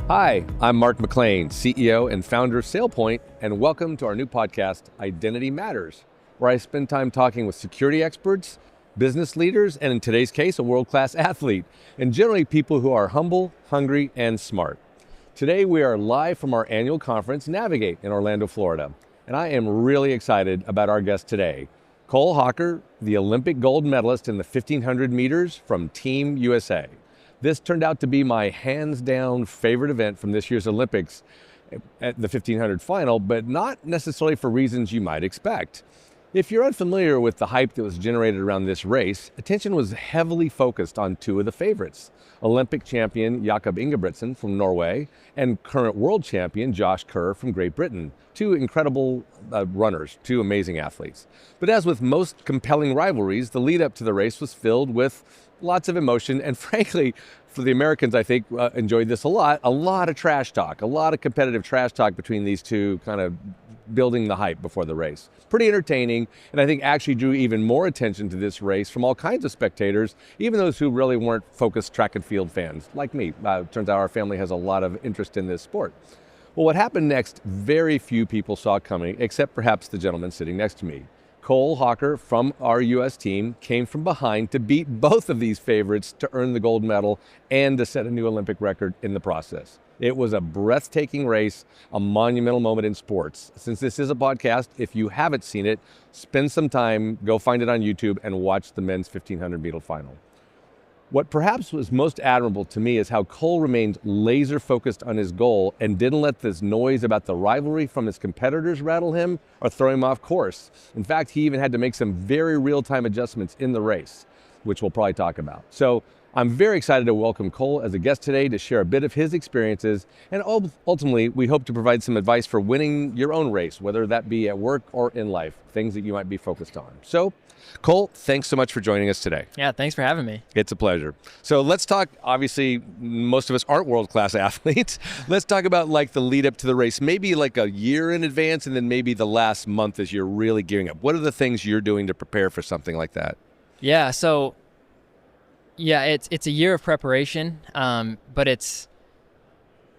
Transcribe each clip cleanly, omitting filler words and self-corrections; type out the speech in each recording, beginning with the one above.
Hi, I'm Mark McLean, CEO and founder of SailPoint, and welcome to our new podcast, Identity Matters, where I spend time talking with security experts, business leaders, and in today's case, a world-class athlete, and generally people who are humble, hungry, and smart. Today, we are live from our annual conference, Navigate, in Orlando, Florida, and I am really excited about our guest today, Cole Hocker, the Olympic gold medalist in the 1500 meters from Team USA. This turned out to be my hands-down favorite event from this year's Olympics at the 1500 final, but not necessarily for reasons you might expect. If you're unfamiliar with the hype that was generated around this race, attention was heavily focused on two of the favorites, Olympic champion Jakob Ingebrigtsen from Norway and current world champion Josh Kerr from Great Britain. Two incredible runners, two amazing athletes. But as with most compelling rivalries, the lead up to the race was filled with lots of emotion, and frankly, for the Americans, I think enjoyed this a lot of trash talk, a lot of competitive trash talk between these two, kind of building the hype before the race. Pretty entertaining, and I think actually drew even more attention to this race from all kinds of spectators, even those who really weren't focused track and field fans, like me. Turns out our family has a lot of interest in this sport. Well, what happened next, very few people saw coming, except perhaps the gentleman sitting next to me. Cole Hocker from our U.S. team came from behind to beat both of these favorites to earn the gold medal and to set a new Olympic record in the process. It was a breathtaking race, a monumental moment in sports. Since this is a podcast, if you haven't seen it, spend some time, go find it on YouTube and watch the men's 1500 meter final. What perhaps was most admirable to me is how Cole remained laser focused on his goal and didn't let this noise about the rivalry from his competitors rattle him or throw him off course. In fact, he even had to make some very real-time adjustments in the race, which we'll probably talk about. So I'm very excited to welcome Cole as a guest today to share a bit of his experiences, and ultimately, we hope to provide some advice for winning your own race, whether that be at work or in life, things that you might be focused on. So, Cole, thanks so much for joining us today. Yeah, thanks for having me. It's a pleasure. So let's talk, obviously, most of us aren't world-class athletes. Let's talk about like the lead up to the race, maybe like a year in advance, and then maybe the last month as you're really gearing up. What are the things you're doing to prepare for something like that? Yeah, so it's a year of preparation, but it's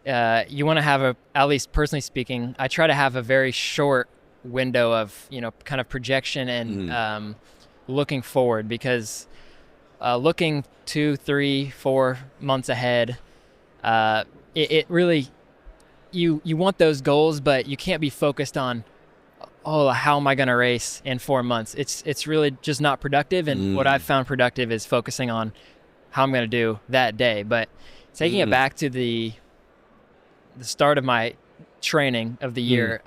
you want to have at least personally speaking, I try to have a very short window of kind of projection and looking forward, because looking 2, 3, 4 months ahead, it really you want those goals, but you can't be focused on, oh, how am I going to race in 4 months? It's really just not productive. And what I've found productive is focusing on how I'm going to do that day. But taking it back to the start of my training of the year,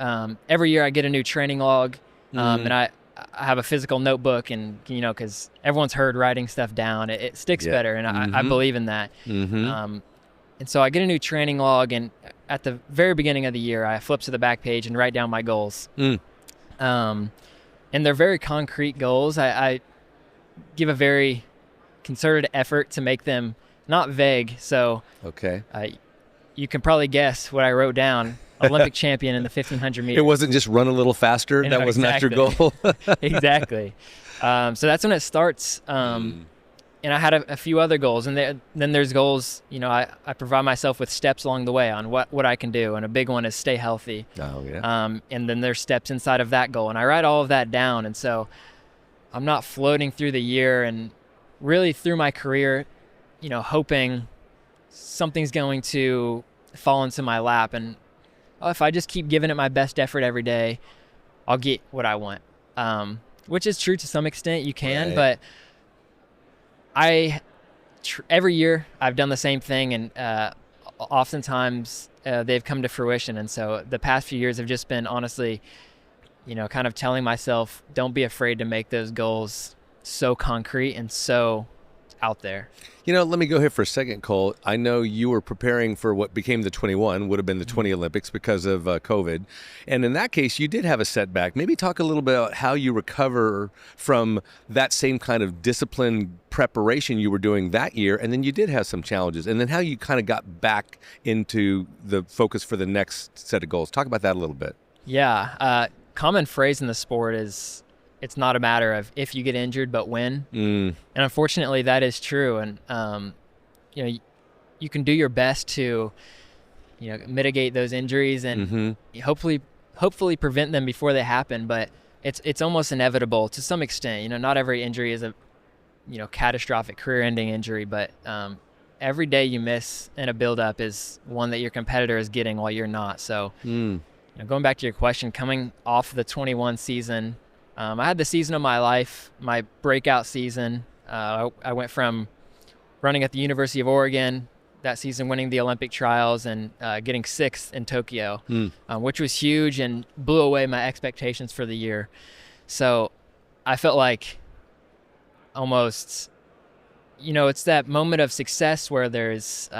every year I get a new training log, and I have a physical notebook, and because everyone's heard writing stuff down, it sticks better, and I believe in that. And so I get a new training log, and at the very beginning of the year, I flip to the back page and write down my goals. And they're very concrete goals. I give a very concerted effort to make them not vague. So you can probably guess what I wrote down. Olympic champion in the 1500 meters. It wasn't just run a little faster. That was not your goal. Exactly. So that's when it starts. And I had a few other goals, and then there's goals. I provide myself with steps along the way on what I can do, and a big one is stay healthy. Oh yeah. And then there's steps inside of that goal, and I write all of that down. And so I'm not floating through the year and really through my career, hoping something's going to fall into my lap, and if I just keep giving it my best effort every day, I'll get what I want, which is true to some extent. You can, but every year I've done the same thing, and oftentimes they've come to fruition. And so the past few years have just been, honestly, kind of telling myself, don't be afraid to make those goals so concrete and so out there. Let me go here for a second, Cole. I know you were preparing for what became the 21, would have been the 20 Olympics because of COVID. And in that case, you did have a setback. Maybe talk a little bit about how you recover from that same kind of disciplined preparation you were doing that year. And then you did have some challenges. And then how you kind of got back into the focus for the next set of goals. Talk about that a little bit. Yeah. Common phrase in the sport is, it's not a matter of if you get injured, but when. And unfortunately, that is true. And you can do your best to mitigate those injuries and hopefully prevent them before they happen. But it's almost inevitable to some extent. Not every injury is a catastrophic career-ending injury, but every day you miss in a build-up is one that your competitor is getting while you're not. So going back to your question, coming off the 21 season, I had the season of my life, my breakout season. I went from running at the University of Oregon that season, winning the Olympic trials and getting 6th in Tokyo, which was huge and blew away my expectations for the year. So I felt like almost, it's that moment of success where there's, you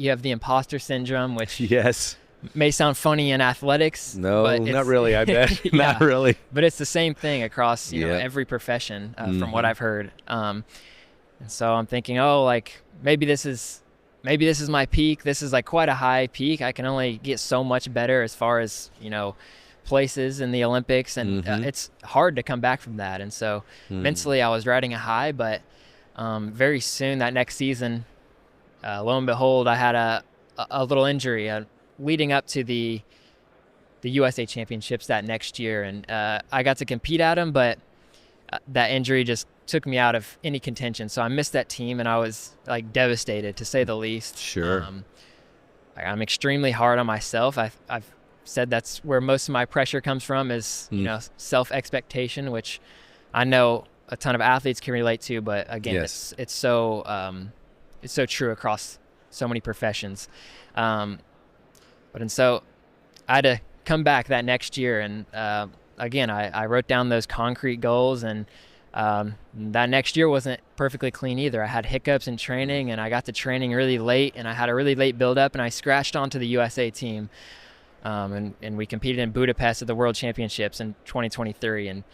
have the imposter syndrome, which yes, may sound funny in athletics. No, but not really, I bet. Not really. But it's the same thing across, every profession from what I've heard. And so I'm thinking, maybe this is my peak. This is like quite a high peak. I can only get so much better as far as, places in the Olympics. And it's hard to come back from that. And so mentally I was riding a high, but very soon that next season, lo and behold, I had a little injury leading up to the USA Championships that next year. And I got to compete at them, but that injury just took me out of any contention. So I missed that team and I was like devastated, to say the least. Sure. I'm extremely hard on myself. I've said that's where most of my pressure comes from is, self-expectation, which I know a ton of athletes can relate to, but again, it's so true across so many professions. And so I had to come back that next year. And again, I wrote down those concrete goals, and that next year wasn't perfectly clean either. I had hiccups in training, and I got to training really late, and I had a really late build-up, and I scratched onto the USA team. And we competed in Budapest at the World Championships in 2023. And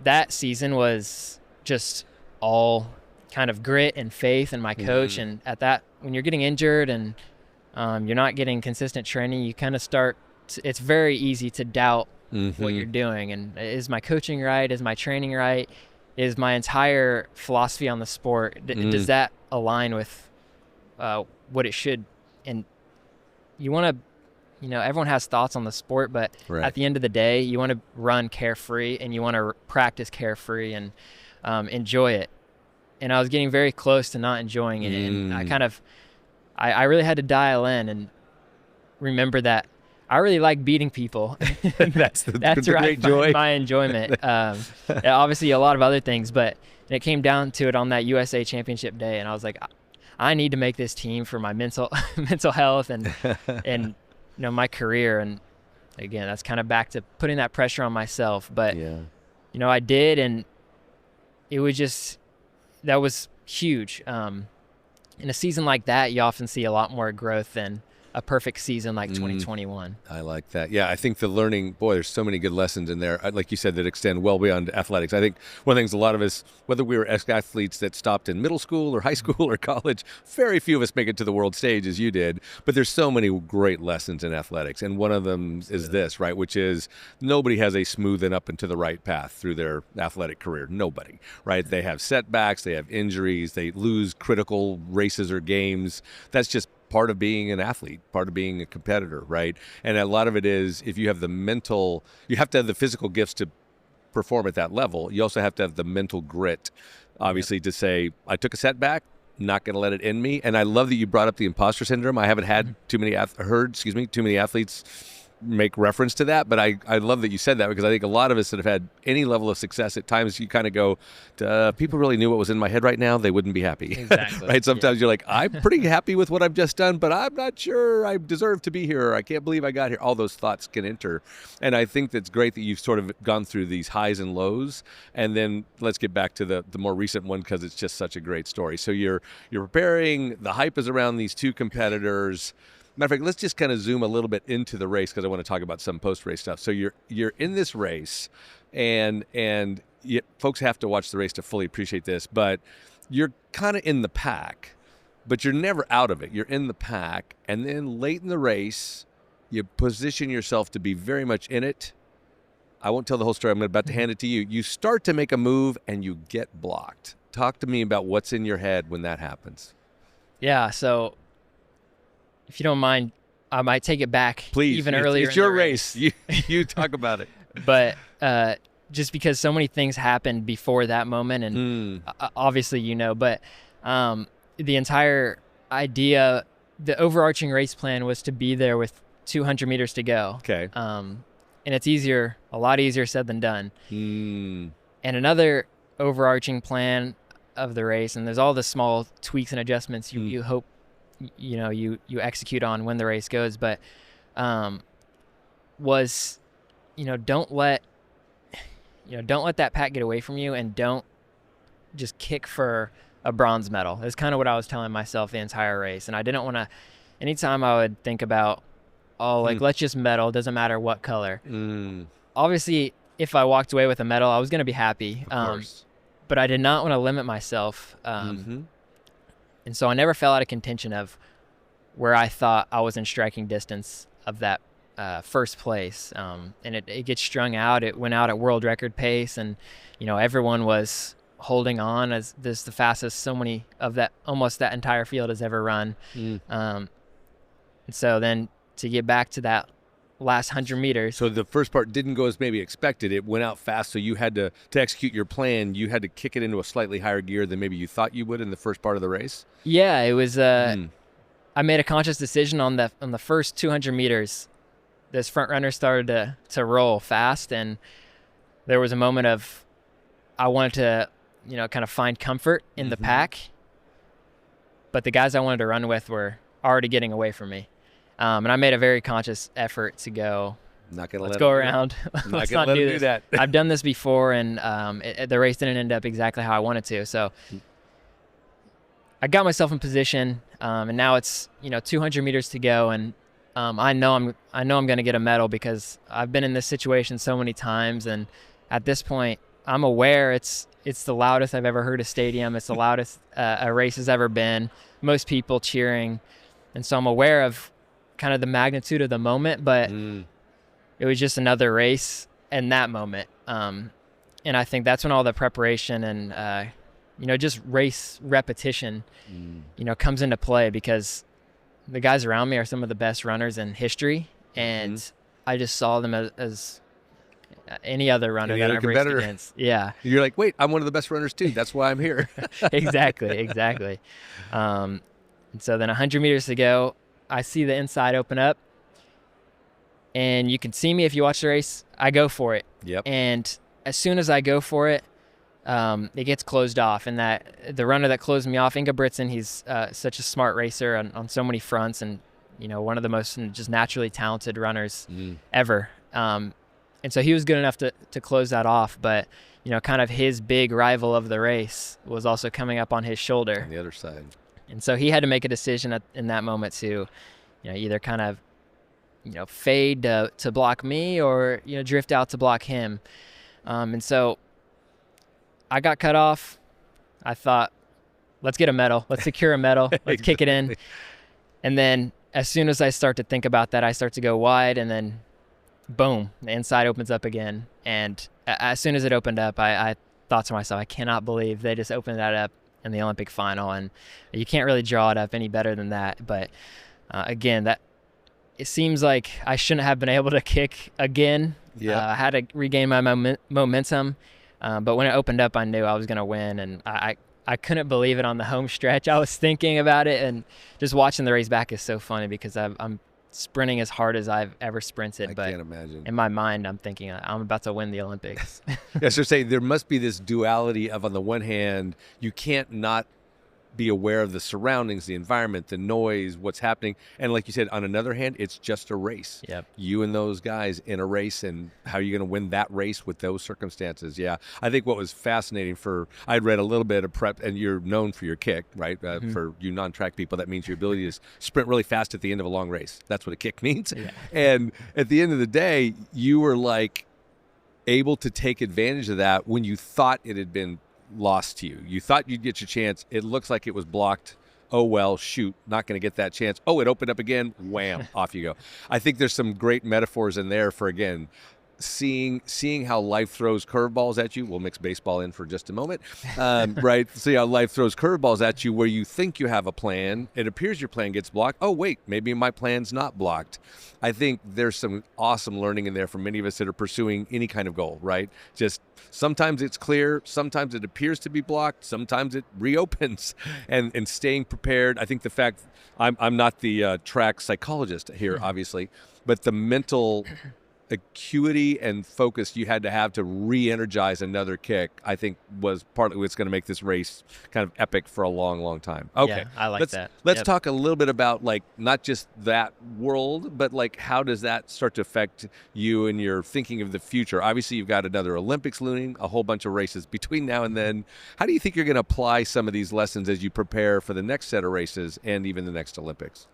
that season was just all kind of grit and faith in my coach. And at that, when you're getting injured and you're not getting consistent training, you kind of it's very easy to doubt what you're doing. And is my coaching right? Is my training right? Is my entire philosophy on the sport, does that align with what it should? And you want to, everyone has thoughts on the sport, but at the end of the day, you want to run carefree and you want to practice carefree and enjoy it. And I was getting very close to not enjoying it. And I really had to dial in and remember that I really like beating people. That's where great joy. My enjoyment. Obviously a lot of other things, but it came down to it on that USA Championship day. And I was like, I need to make this team for my mental health and my career. And again, that's kind of back to putting that pressure on myself. But, I did, and it was that was huge. In a season like that, you often see a lot more growth than a perfect season like 2021. I like that. Yeah, I think the learning, there's so many good lessons in there, like you said, that extend well beyond athletics. I think one of the things a lot of us, whether we were ex-athletes that stopped in middle school or high school or college, very few of us make it to the world stage as you did, but there's so many great lessons in athletics. And one of them is this, right, which is nobody has a smooth and up and to the right path through their athletic career. Nobody, right? They have setbacks, they have injuries, they lose critical races or games. That's just part of being an athlete, part of being a competitor, right? And a lot of it is, if you have you have to have the physical gifts to perform at that level. You also have to have the mental grit, obviously, to say, I took a setback, not going to let it end me. And I love that you brought up the imposter syndrome. I haven't had too many athletes make reference to that, but I love that you said that, because I think a lot of us that have had any level of success, at times you kind of go, people really knew what was in my head right now, they wouldn't be happy. Exactly. Right? Sometimes you're like, I'm pretty happy with what I've just done, but I'm not sure I deserve to be here, or I can't believe I got here. All those thoughts can enter. And I think that's great that you've sort of gone through these highs and lows. And then let's get back to the more recent one, because it's just such a great story. So you're preparing, the hype is around these two competitors. Matter of fact, let's just kind of zoom a little bit into the race, because I want to talk about some post-race stuff. So you're in this race, and folks have to watch the race to fully appreciate this, but you're kind of in the pack, but you're never out of it. You're in the pack, and then late in the race, you position yourself to be very much in it. I won't tell the whole story. I'm about to hand it to you. You start to make a move, and you get blocked. Talk to me about what's in your head when that happens. Yeah, so if you don't mind, I might take it back Please, even earlier. It's your race. You talk about it. But just because so many things happened before that moment, and obviously, but the entire idea, the overarching race plan was to be there with 200 meters to go. Okay. And it's a lot easier said than done. And another overarching plan of the race, and there's all the small tweaks and adjustments you hope you execute on when the race goes, but was don't let that pack get away from you, and don't just kick for a bronze medal. That's kind of what I was telling myself the entire race. And I didn't want to, anytime I would think about, let's just medal, doesn't matter what color. Obviously, if I walked away with a medal, I was going to be happy. Of course. But I did not want to limit myself. And so I never fell out of contention of where I thought I was in striking distance of that first place. And it gets strung out. It went out at world record pace, and everyone was holding on as this the fastest almost that entire field has ever run. And so then to get back to that last 100 meters. So the first part didn't go as maybe expected. It went out fast, so you had to execute your plan, you had to kick it into a slightly higher gear than maybe you thought you would in the first part of the race? Yeah, it was I made a conscious decision on the first 200 meters. This front runner started to roll fast, and there was a moment of I wanted to kind of find comfort in the pack, but the guys I wanted to run with were already getting away from me. And I made a very conscious effort to go, let's go around. Let's not do that. I've done this before, and the race didn't end up exactly how I wanted to. So I got myself in position, and now it's 200 meters to go, and I know I'm going to get a medal because I've been in this situation so many times, and at this point I'm aware it's the loudest I've ever heard a stadium. It's the loudest a race has ever been. Most people cheering, and so I'm aware of kind of the magnitude of the moment, but it was just another race in that moment. And I think that's when all the preparation and just race repetition comes into play, because the guys around me are some of the best runners in history, and I just saw them as any other runner that I've raced against. Yeah. You're like, wait, I'm one of the best runners too. That's why I'm here. Exactly. And so then 100 meters to go, I see the inside open up, and you can see me if you watch the race. I go for it. Yep. And as soon as I go for it, it gets closed off. And that the runner that closed me off, Inga Britson, he's such a smart racer on so many fronts, and one of the most just naturally talented runners ever. And so he was good enough to close that off, but kind of his big rival of the race was also coming up on his shoulder on the other side. And so he had to make a decision in that moment to, either kind of, fade to block me, or, drift out to block him. And so I got cut off. I thought, let's get a medal. Let's secure a medal. Let's kick it in. And then as soon as I start to think about that, I start to go wide, and then boom, the inside opens up again. And as soon as it opened up, I thought to myself, I cannot believe they just opened that up in the Olympic final, and you can't really draw it up any better than that. But again, that it seems like I shouldn't have been able to kick again. Yeah. I had to regain my momentum, but when it opened up, I knew I was going to win, and I couldn't believe it on the home stretch. I was thinking about it, and just watching the race back is so funny, because I'm sprinting as hard as I've ever sprinted. I can't imagine. In my mind, I'm thinking I'm about to win the Olympics. Yeah, so say there must be this duality of, on the one hand, you can't not be aware of the surroundings, the environment, the noise, what's happening. And like you said, on another hand, it's just a race. Yep. You and those guys in a race, and how are you going to win that race with those circumstances? Yeah. I think what was fascinating I'd read a little bit of prep, and you're known for your kick, right? For you non-track people, that means your ability to sprint really fast at the end of a long race. That's what a kick means. Yeah. And at the end of the day, you were like able to take advantage of that when you thought it had been lost to you. You thought you'd get your chance. It looks like it was blocked. Oh, well, shoot, not going to get that chance. Oh, it opened up again. Wham, off you go. I think there's some great metaphors in there for, again, seeing how life throws curveballs at you. We'll mix baseball in for just a moment, right? See how life throws curveballs at you where you think you have a plan. It appears your plan gets blocked. Oh, wait, maybe my plan's not blocked. I think there's some awesome learning in there for many of us that are pursuing any kind of goal, right? Just sometimes it's clear, sometimes it appears to be blocked, sometimes it reopens, and staying prepared. I think the fact I'm not the track psychologist here, obviously, but the mental acuity and focus you had to have to re-energize another kick, I think was partly what's going to make this race kind of epic for a long, long time. Okay. Yeah, I like that. Let's talk a little bit about like not just that world, but like how does that start to affect you and your thinking of the future? Obviously, you've got another Olympics looming, a whole bunch of races between now and then. How do you think you're going to apply some of these lessons as you prepare for the next set of races and even the next Olympics?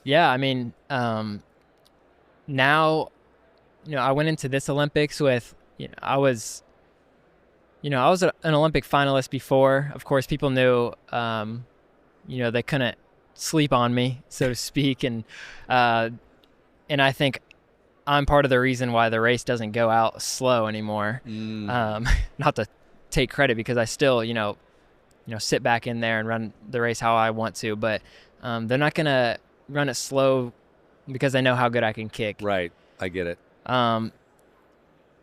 Yeah, I mean, now, I went into this Olympics with, I was an Olympic finalist before. Of course, people knew, they couldn't sleep on me, so to speak. And I think I'm part of the reason why the race doesn't go out slow anymore. Not to take credit because I still, sit back in there and run the race how I want to, but they're not going to run it slow because they know how good I can kick. Right. I get it. But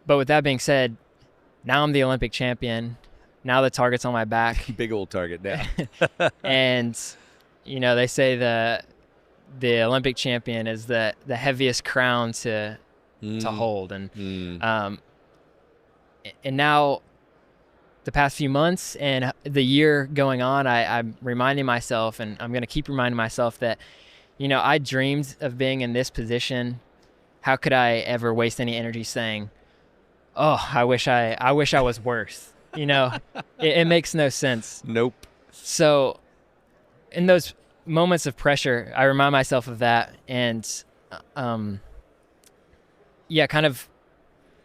with that being said, now I'm the Olympic champion. Now the target's on my back. Big old target now. And, they say the Olympic champion is the heaviest crown to hold. And now the past few months and the year going on, I'm reminding myself, and I'm going to keep reminding myself that, I dreamed of being in this position. How could I ever waste any energy saying, "Oh, I wish I was worse"? It makes no sense. Nope. So, in those moments of pressure, I remind myself of that, and kind of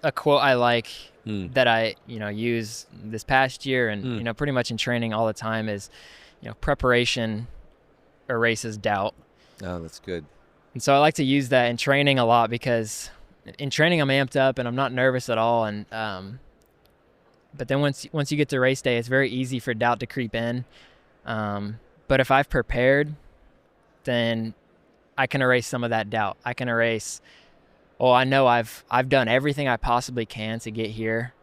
a quote I like that I use this past year, and pretty much in training all the time is, preparation erases doubt. Oh, that's good. And so I like to use that in training a lot because in training I'm amped up and I'm not nervous at all. And but then once you get to race day, it's very easy for doubt to creep in. But if I've prepared, then I can erase some of that doubt. I can erase, I know I've done everything I possibly can to get here.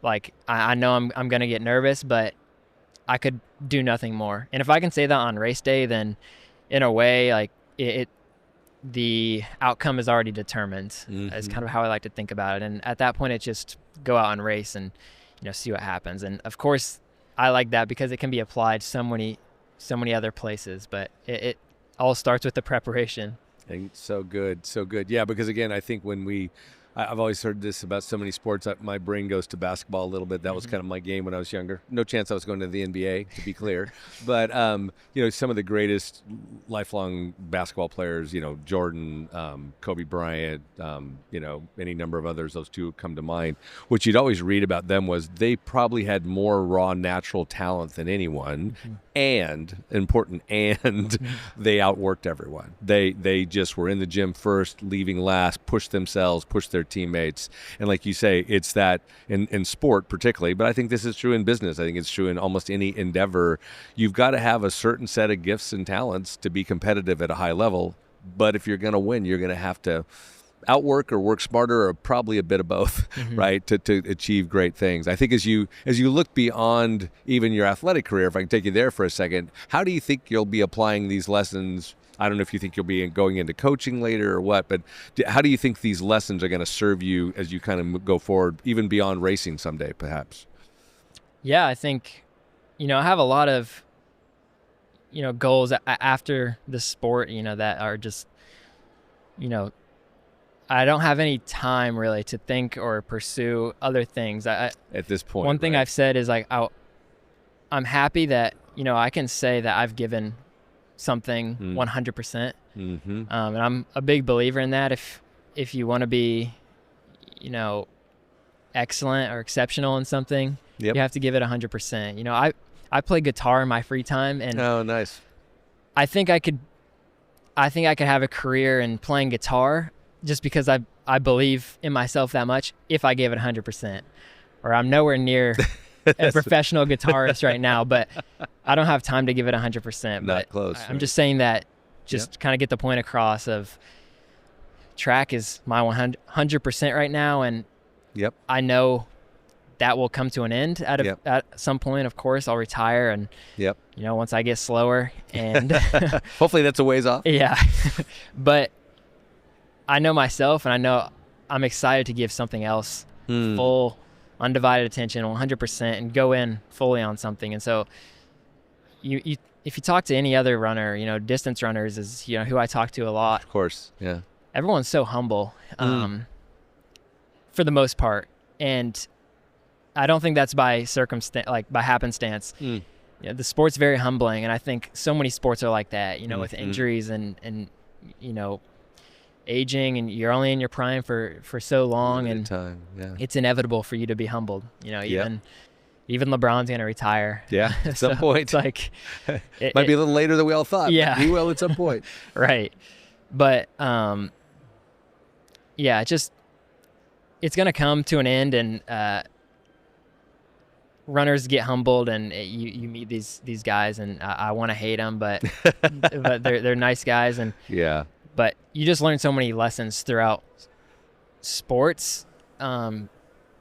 Like I know I'm gonna get nervous, but I could do nothing more. And if I can say that on race day, then in a way, like the outcome is already determined. Is kind of how I like to think about it. And at that point, it's just go out and race and see what happens. And of course, I like that because it can be applied so many other places. But it all starts with the preparation. And so good. Yeah, because again, I think I've always heard this about so many sports. My brain goes to basketball a little bit. That was kind of my game when I was younger. No chance I was going to the NBA, to be clear. But, some of the greatest lifelong basketball players, Jordan, Kobe Bryant, any number of others, those two come to mind. What you'd always read about them was they probably had more raw natural talent than anyone. And, they outworked everyone. They just were in the gym first, leaving last, pushed themselves, pushed their teammates. And like you say, it's that in sport particularly, but I think this is true in business. I think it's true in almost any endeavor. You've got to have a certain set of gifts and talents to be competitive at a high level. But if you're going to win, you're going to have to outwork or work smarter, or probably a bit of both, right, to achieve great things. I think as you look beyond even your athletic career, if I can take you there for a second, how do you think you'll be applying these lessons? I don't know if you think you'll be going into coaching later or what, but how do you think these lessons are going to serve you as you kind of go forward, even beyond racing someday, perhaps? Yeah, I think, I have a lot of, goals after the sport, that are just, I don't have any time really to think or pursue other things. At this point, one thing I've said is like, I'm happy that, I can say that I've given something 100%. And I'm a big believer in that. If you want to be, excellent or exceptional in something, you have to give it 100%. I play guitar in my free time, and oh, nice. I think I could have a career in playing guitar, just because I believe in myself that much if I gave it 100%. Or I'm nowhere near a professional guitarist right now, but I don't have time to give it 100%. Not but close. I'm just saying that just kind of get the point across of track is my 100% right now, and I know that will come to an end at some point. Of course, I'll retire, and once I get slower, and hopefully that's a ways off. Yeah, but I know myself, and I know I'm excited to give something else full, undivided attention, 100%, and go in fully on something. And so, if you talk to any other runner, distance runners is who I talk to a lot. Of course, yeah. Everyone's so humble, for the most part, and I don't think that's by by happenstance. The sport's very humbling, and I think so many sports are like that. With injuries and aging, and you're only in your prime for so long, and it's inevitable for you to be humbled. Even LeBron's gonna retire. Yeah, at some point. It's like it might be a little later than we all thought. Yeah, but he will at some point. Right, but it's gonna come to an end, and runners get humbled, and you meet these guys, and I want to hate them, but but they're nice guys, and but you just learn so many lessons throughout sports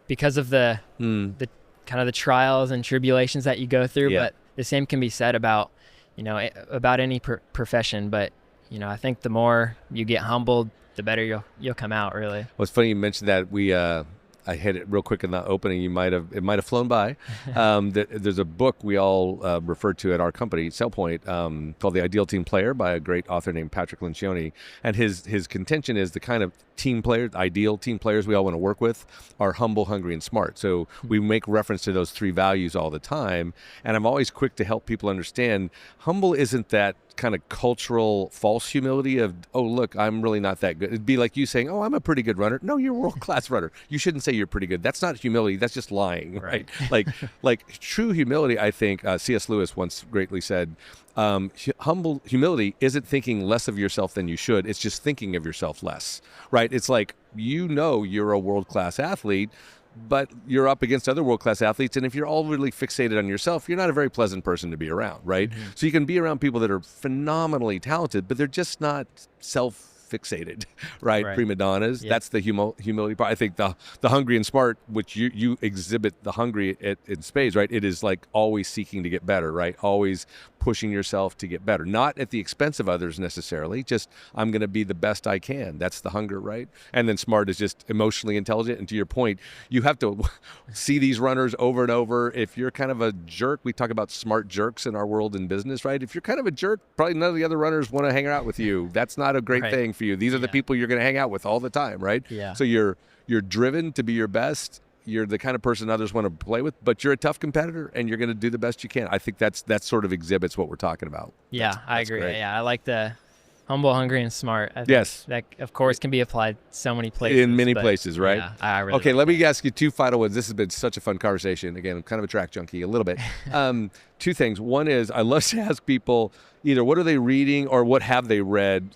because of the kind of the trials and tribulations that you go through. But the same can be said about about any profession. But I think the more you get humbled, the better you'll come out, really. Well, it's funny you mentioned that. I hit it real quick in the opening. It might have flown by. There's a book we all refer to at our company, SailPoint, called The Ideal Team Player by a great author named Patrick Lencioni. And his contention is the kind of ideal team players we all want to work with are humble, hungry, and smart. So we make reference to those three values all the time. And I'm always quick to help people understand humble isn't that kind of cultural false humility of, oh, look, I'm really not that good. It'd be like you saying, oh, I'm a pretty good runner. No, you're a world-class runner. You shouldn't say you're pretty good. That's not humility. That's just lying, right? like true humility, I think, C.S. Lewis once greatly said, humble humility isn't thinking less of yourself than you should. It's just thinking of yourself less, right? It's like, you're a world-class athlete, but you're up against other world-class athletes, and if you're all really fixated on yourself, you're not a very pleasant person to be around, right? So you can be around people that are phenomenally talented, but they're just not self-fixated, right? Prima donnas. That's the humility part. I think the hungry and smart, which you exhibit the hungry in spades, right? It is like always seeking to get better, right? Always pushing yourself to get better, not at the expense of others necessarily, just I'm going to be the best I can. That's the hunger, right? And then smart is just emotionally intelligent. And to your point, you have to see these runners over and over. If you're kind of a jerk, we talk about smart jerks in our world in business, right? If you're kind of a jerk, probably none of the other runners want to hang out with you. That's not a great thing for you. These are the people you're going to hang out with all the time, right? So you're driven to be your best. You're the kind of person others want to play with, but you're a tough competitor, and you're going to do the best you can. I think that sort of exhibits what we're talking about. Yeah, I agree. Great. Yeah, I like the humble, hungry, and smart. I think that, of course, can be applied so many places. In many places, right? Yeah, I really okay, let me ask you two final ones. This has been such a fun conversation. Again, I'm kind of a track junkie a little bit. Two things. One is I love to ask people either what are they reading or what have they read,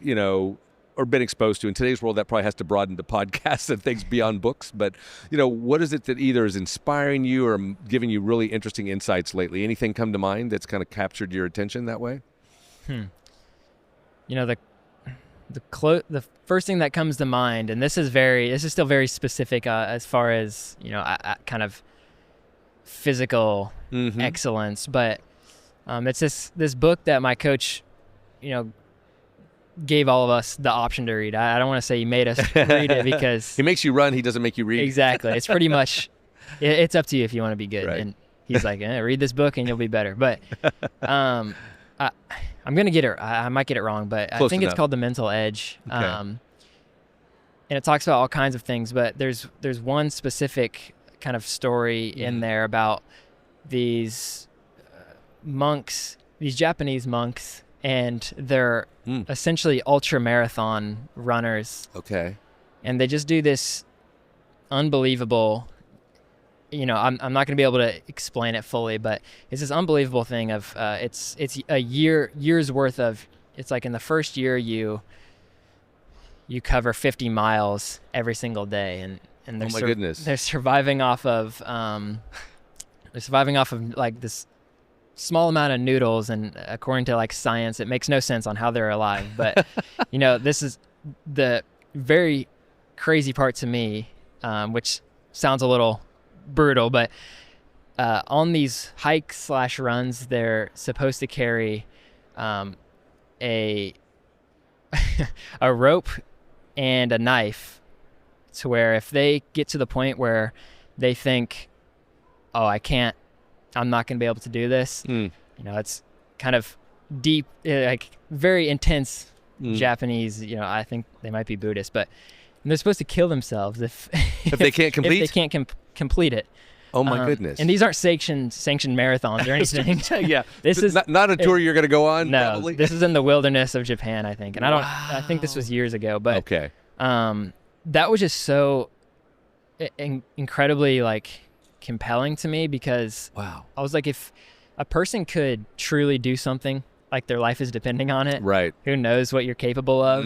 or been exposed to. In today's world, that probably has to broaden to podcasts and things beyond books. But, what is it that either is inspiring you or giving you really interesting insights lately? Anything come to mind that's kind of captured your attention that way? The first thing that comes to mind, and this is still very specific as far as, kind of physical excellence. But it's this book that my coach, gave all of us the option to read. I don't want to say he made us read it because he makes you run. He doesn't make you read. Exactly. It's pretty much, it's up to you if you want to be good. Right. And he's like, read this book and you'll be better. But I'm going to get it. I might get it wrong, but I think it's called The Mental Edge. Okay. And it talks about all kinds of things, but there's one specific kind of story in there about these monks, these Japanese monks, and they're essentially ultra marathon runners. Okay. And they just do this unbelievable, I'm not going to be able to explain it fully, but it's this unbelievable thing of it's a year's worth of, it's like in the first year you you cover 50 miles every single day, and they're Oh my goodness. they're surviving off of like this small amount of noodles, and according to like science, it makes no sense on how they're alive. But this is the very crazy part to me, which sounds a little brutal, but on these hikes / runs, they're supposed to carry a a rope and a knife, to where if they get to the point where they think, oh, I'm not going to be able to do this, it's kind of deep, like very intense Japanese, I think they might be Buddhist, but they're supposed to kill themselves if they can't complete? If they can't complete it. Oh my goodness. And these aren't sanctioned marathons or anything. Yeah. This is not a tour you're going to go on, no, probably? This is in the wilderness of Japan, I think. And I think this was years ago, but okay. That was just so incredibly like compelling to me, because wow. I was like, if a person could truly do something like their life is depending on it, right? Who knows what you're capable of?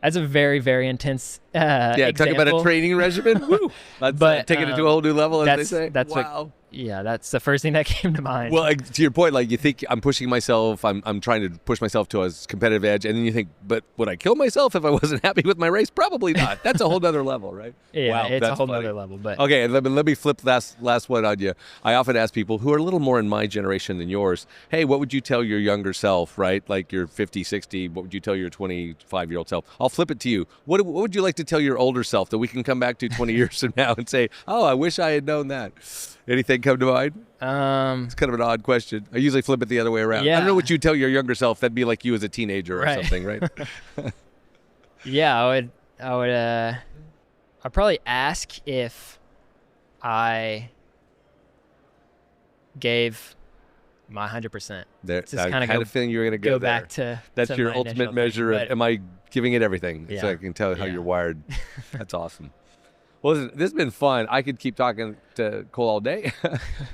That's a very, very intense example. Talk about a training regimen. Woo! But taking it to a whole new level, as they say. That's wow. That's the first thing that came to mind. Well, to your point, like you think I'm pushing myself, I'm trying to push myself to a competitive edge, and then you think, but would I kill myself if I wasn't happy with my race? Probably not. That's a whole other level, right? Yeah, wow, it's a whole other level. But okay, let me flip last one on you. I often ask people who are a little more in my generation than yours, hey, what would you tell your younger self, right? Like you're 50, 60, what would you tell your 25-year-old self? I'll flip it to you. What would you like to tell your older self that we can come back to 20 years from now and say, oh, I wish I had known that? Anything come to mind? It's kind of an odd question. I usually flip it the other way around. Yeah. I don't know what you'd tell your younger self. That'd be like you as a teenager or something, right? Yeah, I'd probably ask if I gave my 100%. That's kind of feeling you were going to go there. Back to that's to your my ultimate measure of, am I giving it everything? Yeah. So I can tell how Yeah. you're wired. That's awesome. Well, listen, this has been fun. I could keep talking to Cole all day,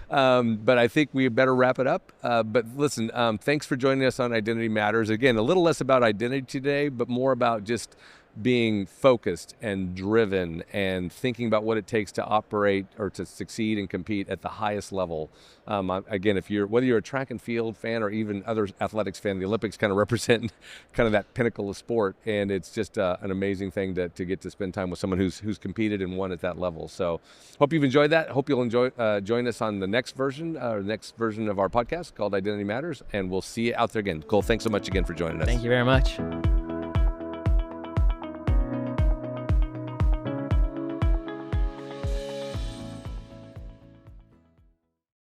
but I think we better wrap it up. But listen, thanks for joining us on Identity Matters. Again, a little less about identity today, but more about just being focused and driven and thinking about what it takes to operate or to succeed and compete at the highest level. Again, whether you're a track and field fan or even other athletics fan, the Olympics kind of represent kind of that pinnacle of sport, and it's just an amazing thing to get to spend time with someone who's competed and won at that level. So, hope you've enjoyed that. Hope you'll join us on the next version of our podcast called Identity Matters, and we'll see you out there again. Cole, thanks so much again for joining us. Thank you very much.